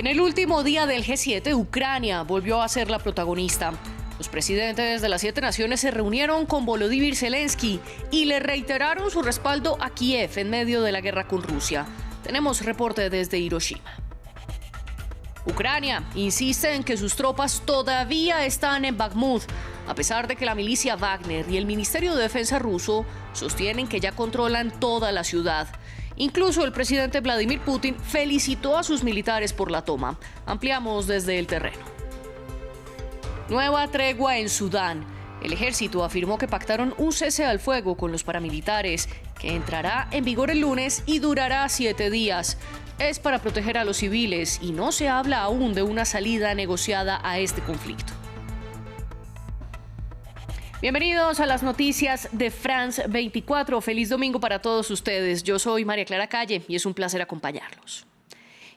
En el último día del G7, Ucrania volvió a ser la protagonista. Los presidentes de las 7 naciones se reunieron con Volodymyr Zelensky y le reiteraron su respaldo a Kiev en medio de la guerra con Rusia. Tenemos reporte desde Hiroshima. Ucrania insiste en que sus tropas todavía están en Bakhmut, a pesar de que la milicia Wagner y el Ministerio de Defensa ruso sostienen que ya controlan toda la ciudad. Incluso el presidente Vladimir Putin felicitó a sus militares por la toma. Ampliamos desde el terreno. Nueva tregua en Sudán. El ejército afirmó que pactaron un cese al fuego con los paramilitares, que entrará en vigor el lunes y durará 7 días. Es para proteger a los civiles y no se habla aún de una salida negociada a este conflicto. Bienvenidos a las noticias de France 24. Feliz domingo para todos ustedes. Yo soy María Clara Calle y es un placer acompañarlos.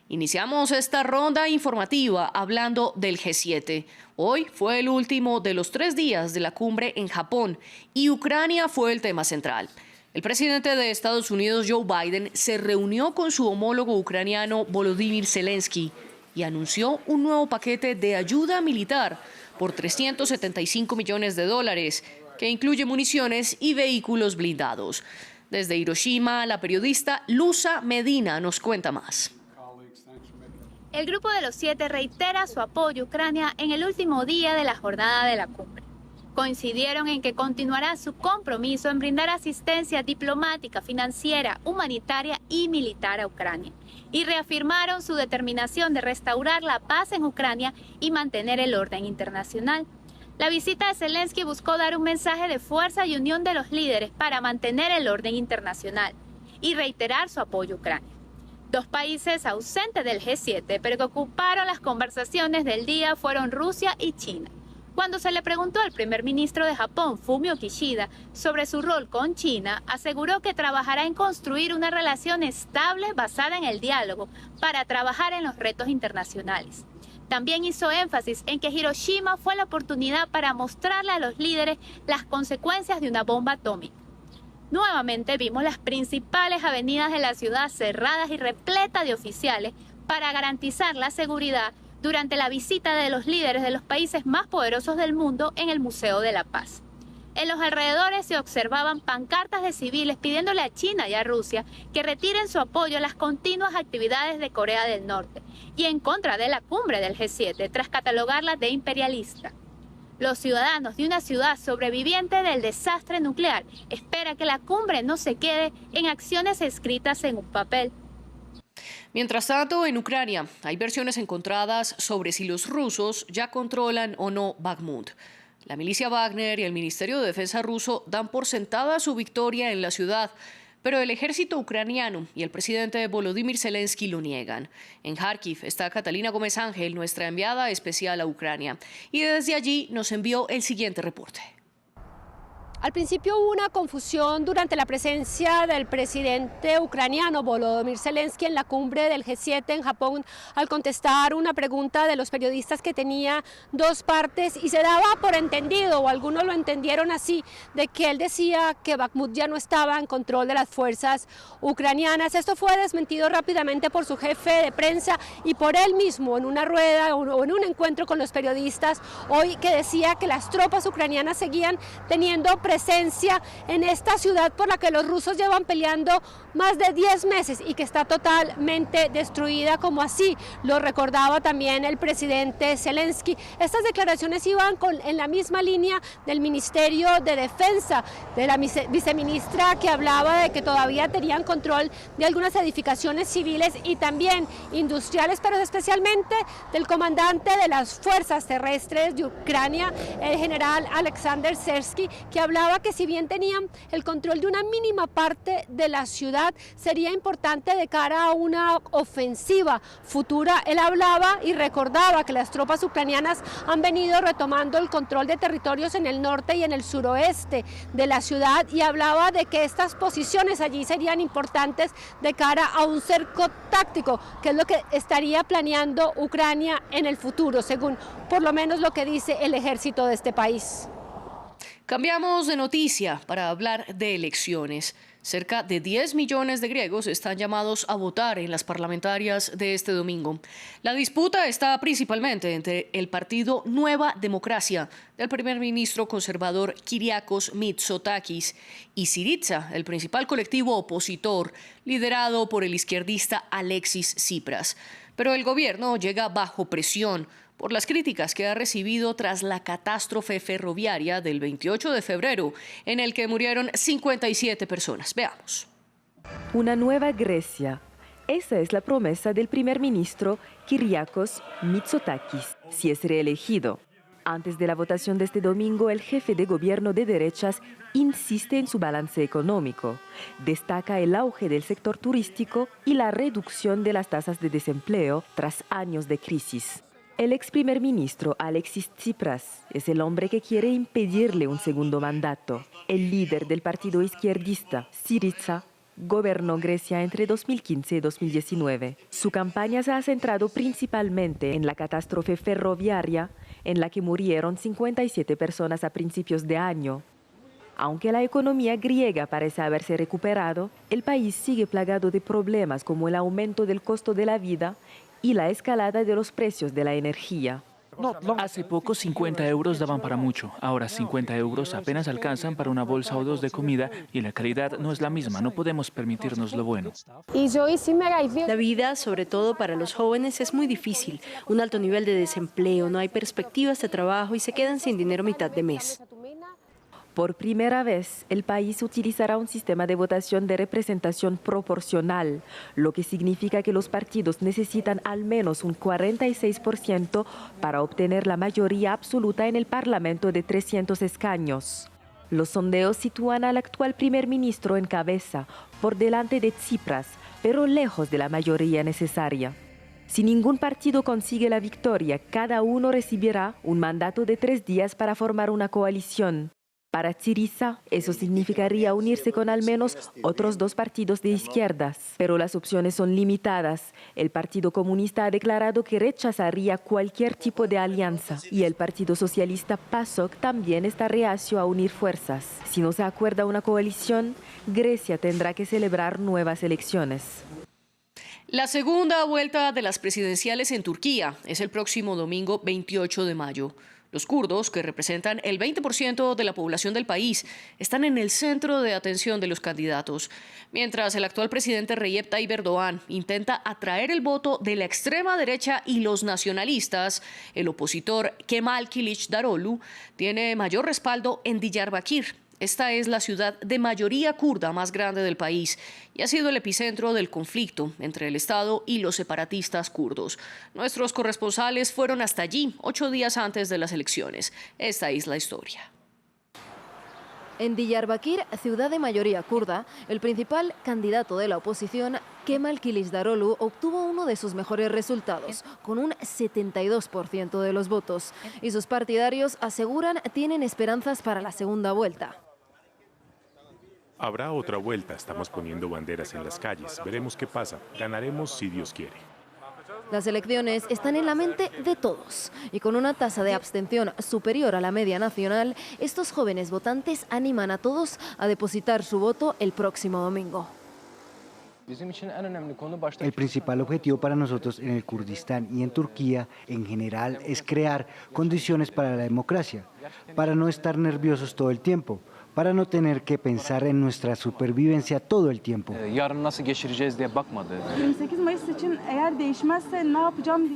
Iniciamos esta ronda informativa hablando del G7. Hoy fue el último de los 3 días de la cumbre en Japón y Ucrania fue el tema central. El presidente de Estados Unidos, Joe Biden, se reunió con su homólogo ucraniano Volodymyr Zelensky y anunció un nuevo paquete de ayuda militar por $375 millones, que incluye municiones y vehículos blindados. Desde Hiroshima, la periodista Luza Medina nos cuenta más. El Grupo de los 7 reitera su apoyo a Ucrania en el último día de la jornada de la cumbre. Coincidieron en que continuará su compromiso en brindar asistencia diplomática, financiera, humanitaria y militar a Ucrania, y reafirmaron su determinación de restaurar la paz en Ucrania y mantener el orden internacional. La visita de Zelensky buscó dar un mensaje de fuerza y unión de los líderes para mantener el orden internacional y reiterar su apoyo a Ucrania. 2 países ausentes del G7, pero que ocuparon las conversaciones del día, fueron Rusia y China. Cuando se le preguntó al primer ministro de Japón, Fumio Kishida, sobre su rol con China, aseguró que trabajará en construir una relación estable basada en el diálogo para trabajar en los retos internacionales. También hizo énfasis en que Hiroshima fue la oportunidad para mostrarle a los líderes las consecuencias de una bomba atómica. Nuevamente vimos las principales avenidas de la ciudad cerradas y repletas de oficiales para garantizar la seguridad durante la visita de los líderes de los países más poderosos del mundo en el Museo de la Paz. En los alrededores se observaban pancartas de civiles pidiéndole a China y a Rusia que retiren su apoyo a las continuas actividades de Corea del Norte y en contra de la cumbre del G7 tras catalogarla de imperialista. Los ciudadanos de una ciudad sobreviviente del desastre nuclear esperan que la cumbre no se quede en acciones escritas en un papel. Mientras tanto, en Ucrania hay versiones encontradas sobre si los rusos ya controlan o no Bakhmut. La milicia Wagner y el Ministerio de Defensa ruso dan por sentada su victoria en la ciudad, pero el ejército ucraniano y el presidente Volodymyr Zelensky lo niegan. En Kharkiv está Catalina Gómez Ángel, nuestra enviada especial a Ucrania, y desde allí nos envió el siguiente reporte. Al principio hubo una confusión durante la presencia del presidente ucraniano Volodymyr Zelensky en la cumbre del G7 en Japón al contestar una pregunta de los periodistas que tenía 2 partes y se daba por entendido, o algunos lo entendieron así, de que él decía que Bakhmut ya no estaba en control de las fuerzas ucranianas. Esto fue desmentido rápidamente por su jefe de prensa y por él mismo en una rueda o en un encuentro con los periodistas hoy, que decía que las tropas ucranianas seguían teniendo presencia en esta ciudad por la que los rusos llevan peleando más de 10 meses y que está totalmente destruida, como así lo recordaba también el presidente Zelensky. Estas declaraciones iban en la misma línea del Ministerio de Defensa, de la viceministra, que hablaba de que todavía tenían control de algunas edificaciones civiles y también industriales, pero especialmente del comandante de las fuerzas terrestres de Ucrania, el general Alexander Sersky, que hablaba que si bien tenían el control de una mínima parte de la ciudad, sería importante de cara a una ofensiva futura. Él hablaba y recordaba que las tropas ucranianas han venido retomando el control de territorios en el norte y en el suroeste de la ciudad, y hablaba de que estas posiciones allí serían importantes de cara a un cerco táctico, que es lo que estaría planeando Ucrania en el futuro, según por lo menos lo que dice el ejército de este país. Cambiamos de noticia para hablar de elecciones. Cerca de 10 millones de griegos están llamados a votar en las parlamentarias de este domingo. La disputa está principalmente entre el partido Nueva Democracia del primer ministro conservador Kyriakos Mitsotakis y Syriza, el principal colectivo opositor liderado por el izquierdista Alexis Tsipras. Pero el gobierno llega bajo presión por las críticas que ha recibido tras la catástrofe ferroviaria del 28 de febrero, en el que murieron 57 personas. Veamos. Una nueva Grecia. Esa es la promesa del primer ministro Kyriakos Mitsotakis, si es reelegido. Antes de la votación de este domingo, el jefe de gobierno de derechas insiste en su balance económico. Destaca el auge del sector turístico y la reducción de las tasas de desempleo tras años de crisis. El ex primer ministro Alexis Tsipras es el hombre que quiere impedirle un segundo mandato. El líder del partido izquierdista, Syriza, gobernó Grecia entre 2015 y 2019. Su campaña se ha centrado principalmente en la catástrofe ferroviaria, en la que murieron 57 personas a principios de año. Aunque la economía griega parece haberse recuperado, el país sigue plagado de problemas como el aumento del costo de la vida y la escalada de los precios de la energía. Hace poco 50 euros daban para mucho. Ahora 50 euros apenas alcanzan para una bolsa o dos de comida y la calidad no es la misma. No podemos permitirnos lo bueno. La vida, sobre todo para los jóvenes, es muy difícil. Un alto nivel de desempleo, no hay perspectivas de trabajo y se quedan sin dinero a mitad de mes. Por primera vez, el país utilizará un sistema de votación de representación proporcional, lo que significa que los partidos necesitan al menos un 46% para obtener la mayoría absoluta en el Parlamento de 300 escaños. Los sondeos sitúan al actual primer ministro en cabeza, por delante de Tsipras, pero lejos de la mayoría necesaria. Si ningún partido consigue la victoria, cada uno recibirá un mandato de 3 días para formar una coalición. Para Syriza, eso significaría unirse con al menos otros 2 partidos de izquierdas, pero las opciones son limitadas. El Partido Comunista ha declarado que rechazaría cualquier tipo de alianza y el Partido Socialista PASOK también está reacio a unir fuerzas. Si no se acuerda una coalición, Grecia tendrá que celebrar nuevas elecciones. La segunda vuelta de las presidenciales en Turquía es el próximo domingo 28 de mayo. Los kurdos, que representan el 20% de la población del país, están en el centro de atención de los candidatos, mientras el actual presidente Recep Tayyip Erdoğan intenta atraer el voto de la extrema derecha y los nacionalistas. El opositor Kemal Kılıçdaroğlu tiene mayor respaldo en Diyarbakir. Esta es la ciudad de mayoría kurda más grande del país y ha sido el epicentro del conflicto entre el Estado y los separatistas kurdos. Nuestros corresponsales fueron hasta allí 8 días antes de las elecciones. Esta es la historia. En Diyarbakir, ciudad de mayoría kurda, el principal candidato de la oposición, Kemal Kılıçdaroğlu, obtuvo uno de sus mejores resultados, con un 72% de los votos. Y sus partidarios aseguran tienen esperanzas para la segunda vuelta. Habrá otra vuelta, estamos poniendo banderas en las calles. Veremos qué pasa. Ganaremos si Dios quiere. Las elecciones están en la mente de todos y con una tasa de abstención superior a la media nacional, estos jóvenes votantes animan a todos a depositar su voto el próximo domingo. El principal objetivo para nosotros en el Kurdistán y en Turquía en general es crear condiciones para la democracia, para no estar nerviosos todo el tiempo, para no tener que pensar en nuestra supervivencia todo el tiempo.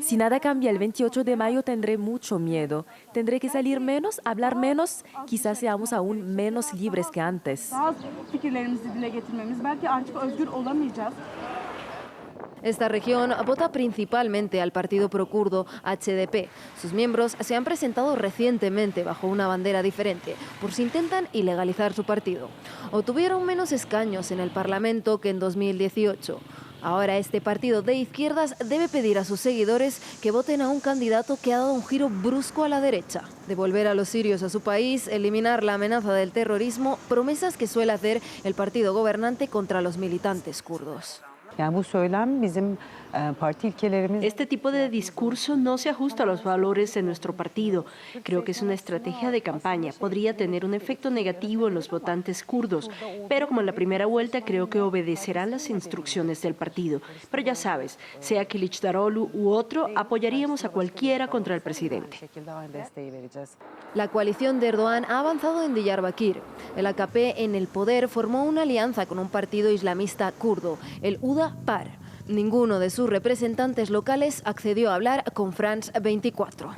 Si nada cambia el 28 de mayo tendré mucho miedo. Tendré que salir menos, hablar menos, quizás seamos aún menos libres que antes. Esta región vota principalmente al partido prokurdo HDP. Sus miembros se han presentado recientemente bajo una bandera diferente, por si intentan ilegalizar su partido. Obtuvieron menos escaños en el Parlamento que en 2018. Ahora este partido de izquierdas debe pedir a sus seguidores que voten a un candidato que ha dado un giro brusco a la derecha. Devolver a los sirios a su país, eliminar la amenaza del terrorismo, promesas que suele hacer el partido gobernante contra los militantes kurdos. Este tipo de discurso no se ajusta a los valores de nuestro partido. Creo que es una estrategia de campaña. Podría tener un efecto negativo en los votantes kurdos, pero como en la primera vuelta creo que obedecerán las instrucciones del partido. Pero ya sabes, sea Kılıçdaroğlu u otro, apoyaríamos a cualquiera contra el presidente. La coalición de Erdogan ha avanzado en Diyarbakir. El AKP en el poder formó una alianza con un partido islamista kurdo, el UDA-PAR. Ninguno de sus representantes locales accedió a hablar con France 24.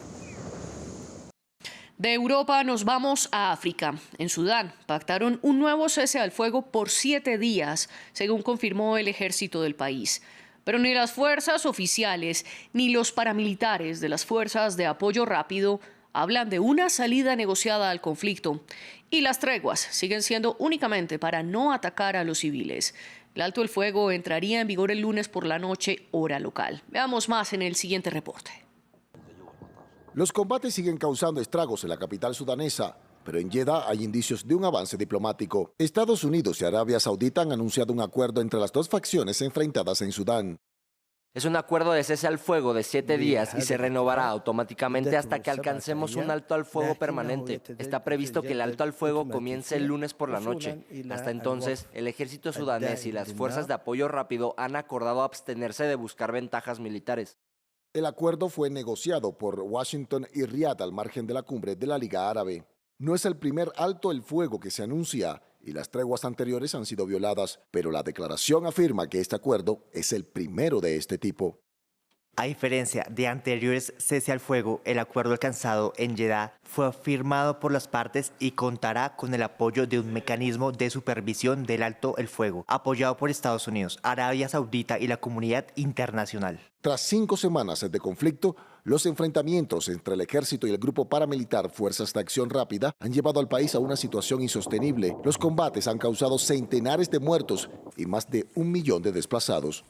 De Europa nos vamos a África. En Sudán pactaron un nuevo cese al fuego por 7 días, según confirmó el ejército del país. Pero ni las fuerzas oficiales ni los paramilitares de las fuerzas de apoyo rápido hablan de una salida negociada al conflicto. Y las treguas siguen siendo únicamente para no atacar a los civiles. El alto el fuego entraría en vigor el lunes por la noche, hora local. Veamos más en el siguiente reporte. Los combates siguen causando estragos en la capital sudanesa, pero en Jeddah hay indicios de un avance diplomático. Estados Unidos y Arabia Saudita han anunciado un acuerdo entre las dos facciones enfrentadas en Sudán. Es un acuerdo de cese al fuego de 7 días y se renovará automáticamente hasta que alcancemos un alto al fuego permanente. Está previsto que el alto al fuego comience el lunes por la noche. Hasta entonces, el ejército sudanés y las fuerzas de apoyo rápido han acordado abstenerse de buscar ventajas militares. El acuerdo fue negociado por Washington y Riad al margen de la cumbre de la Liga Árabe. No es el primer alto el fuego que se anuncia y las treguas anteriores han sido violadas, pero la declaración afirma que este acuerdo es el primero de este tipo. A diferencia de anteriores cese al fuego, el acuerdo alcanzado en Jeddah fue firmado por las partes y contará con el apoyo de un mecanismo de supervisión del alto el fuego, apoyado por Estados Unidos, Arabia Saudita y la comunidad internacional. Tras 5 semanas de conflicto, los enfrentamientos entre el ejército y el grupo paramilitar Fuerzas de Acción Rápida han llevado al país a una situación insostenible. Los combates han causado centenares de muertos y más de 1 millón de desplazados.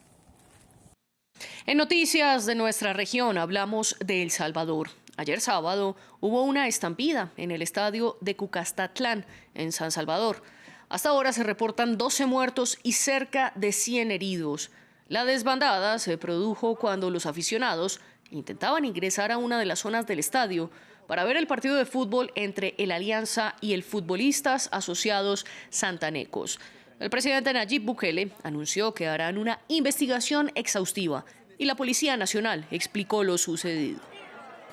En noticias de nuestra región hablamos de El Salvador. Ayer sábado hubo una estampida en el estadio de Cucastatlán, en San Salvador. Hasta ahora se reportan 12 muertos y cerca de 100 heridos. La desbandada se produjo cuando los aficionados intentaban ingresar a una de las zonas del estadio para ver el partido de fútbol entre el Alianza y el Futbolistas Asociados Santanecos. El presidente Nayib Bukele anunció que harán una investigación exhaustiva y la Policía Nacional explicó lo sucedido.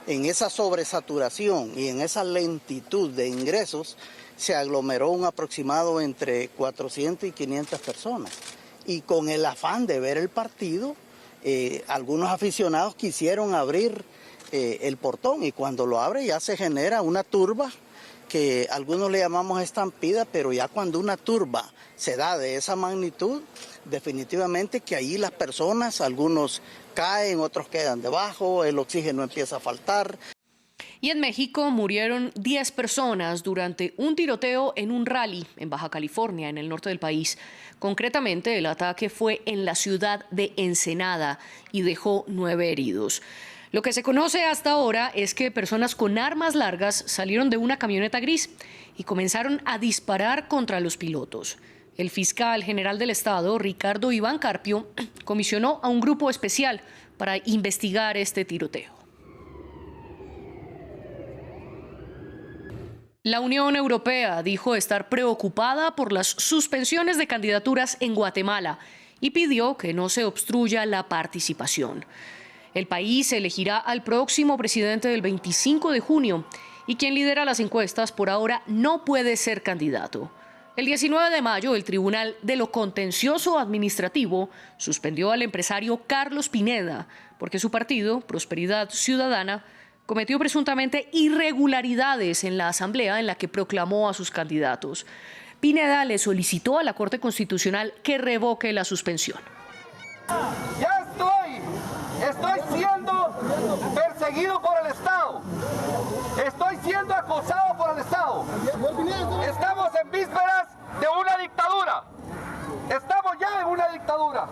En esa sobresaturación y en esa lentitud de ingresos se aglomeró un aproximado entre 400 y 500 personas. Y con el afán de ver el partido, algunos aficionados quisieron abrir el portón y cuando lo abre ya se genera una turba que algunos le llamamos estampida, pero ya cuando una turba se da de esa magnitud, definitivamente que ahí las personas, algunos caen, otros quedan debajo, el oxígeno empieza a faltar. Y en México murieron 10 personas durante un tiroteo en un rally en Baja California, en el norte del país. Concretamente, el ataque fue en la ciudad de Ensenada y dejó 9 heridos. Lo que se conoce hasta ahora es que personas con armas largas salieron de una camioneta gris y comenzaron a disparar contra los pilotos. El fiscal general del estado, Ricardo Iván Carpio, comisionó a un grupo especial para investigar este tiroteo. La Unión Europea dijo estar preocupada por las suspensiones de candidaturas en Guatemala y pidió que no se obstruya la participación. El país elegirá al próximo presidente del 25 de junio y quien lidera las encuestas por ahora no puede ser candidato. El 19 de mayo, el Tribunal de lo Contencioso Administrativo suspendió al empresario Carlos Pineda porque su partido, Prosperidad Ciudadana, cometió presuntamente irregularidades en la asamblea en la que proclamó a sus candidatos. Pineda le solicitó a la Corte Constitucional que revoque la suspensión. Ya estoy siendo perseguido por el Estado. Estoy siendo acosado por el Estado. Estamos en vísperas de una dictadura. Estamos ya en una dictadura.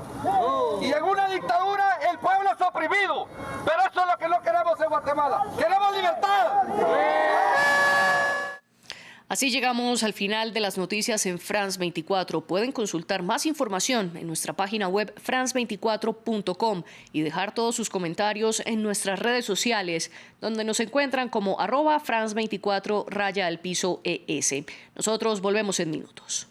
Y en una dictadura el pueblo es oprimido. Pero eso es lo que no queremos en Guatemala. ¡Queremos libertad! Así llegamos al final de las noticias en France 24. Pueden consultar más información en nuestra página web france24.com y dejar todos sus comentarios en nuestras redes sociales, donde nos encuentran como @France24_ES. Nosotros volvemos en minutos.